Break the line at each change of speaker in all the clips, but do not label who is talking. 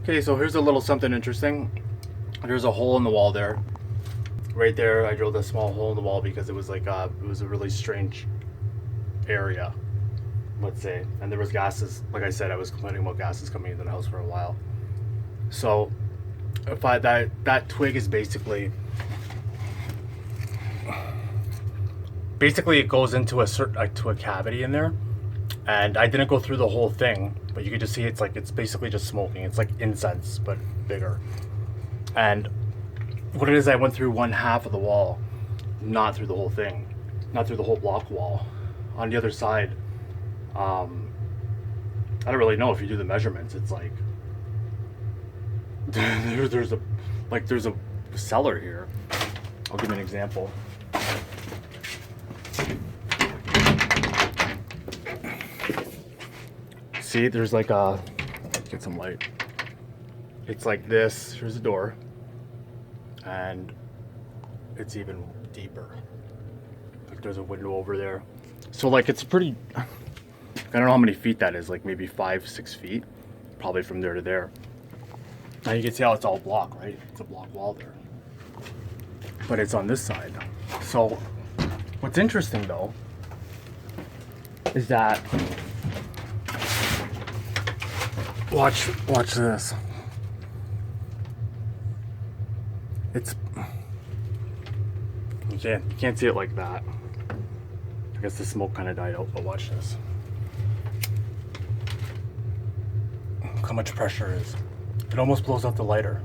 Okay, so here's a little something interesting. There's a hole in the wall there. Right there, I drilled a small hole in the wall because it was like it was a really strange area, let's say. And there was gases. Like I said, I was complaining about gases coming into the house for a while. So, if I that twig is basically it goes into a certain to a cavity in there, and I didn't go through the whole thing, but you can just see it's basically just smoking. It's like incense but bigger. And what it is, I went through one half of the wall, not through the whole thing, not through the whole block wall. On the other side, I don't really know if you do the measurements. It's like there's a cellar here. I'll give you an example. See, there's like a, get some light. It's like this. Here's the door, and it's even deeper. Like there's a window over there. So like it's pretty. I don't know how many feet that is. Like maybe 5-6 feet, probably from there to there. Now you can see how it's all block, right? It's a block wall there, but it's on this side. So what's interesting though is that watch this. It's you can't see it like that. I guess the smoke kind of died out, but watch this. Look how much pressure is. It almost blows out the lighter.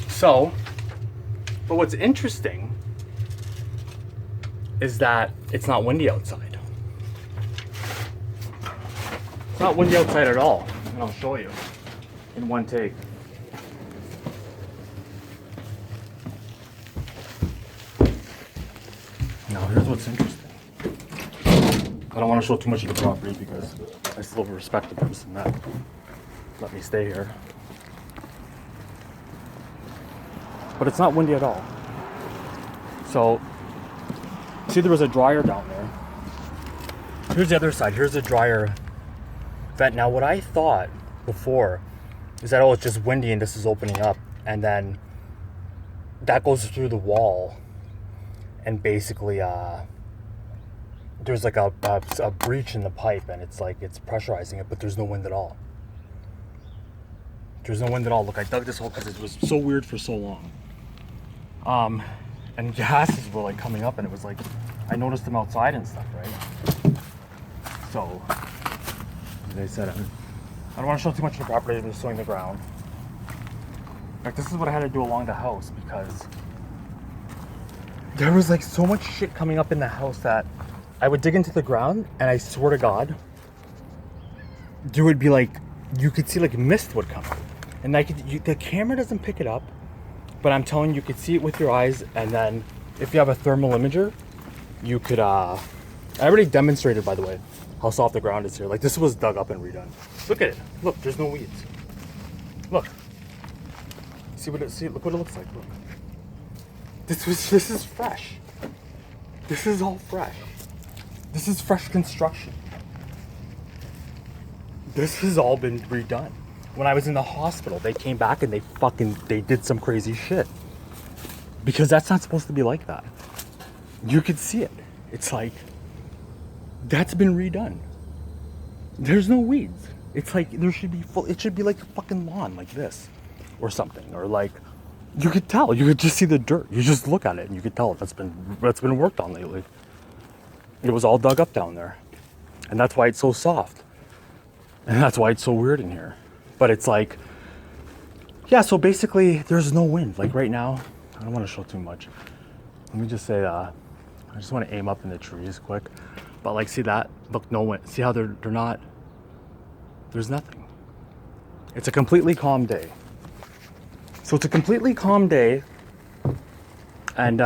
So, but what's interesting is that it's not windy outside. It's not windy outside at all, and I'll show you in one take. Now here's what's interesting. I don't want to show too much of the property because I still respect the person that let me stay here. But it's not windy at all. So, see, there was a dryer down there. Here's the other side. Here's the dryer vent. Now, what I thought before is that, oh, it's just windy and this is opening up. And then that goes through the wall. And basically, there's like a breach in the pipe, and it's like it's pressurizing it, but there's no wind at all. There's no wind at all. Look, I dug this hole because it was so weird for so long. And gases were like coming up, and it was like I noticed them outside and stuff, right? So, as I said, I don't want to show too much of the property. I'm just showing the ground. In fact, this is what I had to do along the house because there was like so much shit coming up in the house that I would dig into the ground, and I swear to God, there would be like, you could see like mist would come out. And the camera doesn't pick it up, but I'm telling you, you could see it with your eyes. And then if you have a thermal imager, you could, I already demonstrated, by the way, how soft the ground is here. Like this was dug up and redone. Look at it. Look, there's no weeds. Look. Look what it looks like. Look. This is fresh. This is all fresh. This is fresh construction. This has all been redone. When I was in the hospital, they came back and they did some crazy shit. Because that's not supposed to be like that. You could see it. It's like, that's been redone. There's no weeds. It's like, it should be like a fucking lawn like this. Or something. Or like, you could tell. You could just see the dirt. You just look at it and you could tell that's been worked on lately. It was all dug up down there. And that's why it's so soft. And that's why it's so weird in here. But it's like, yeah, so basically there's no wind. Like right now, I don't want to show too much. Let me just say, I just want to aim up in the trees quick. But like, see that? Look, no wind. See how they're not, there's nothing. It's a completely calm day. So it's a completely calm day. And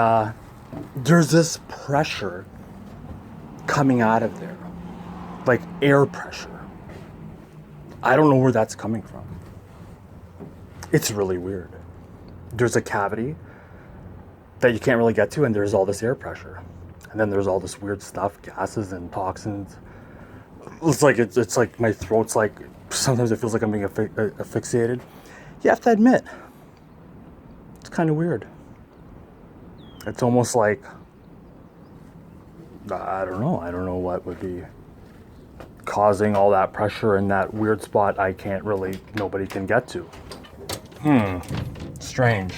there's this pressure coming out of there. Like air pressure. I don't know where that's coming from. It's really weird. There's a cavity that you can't really get to, and there's all this air pressure. And then there's all this weird stuff, gases and toxins. It's like my throat's like, sometimes it feels like I'm being asphyxiated. You have to admit, it's kind of weird. It's almost like, I don't know what would be causing all that pressure in that weird spot nobody can get to. Strange.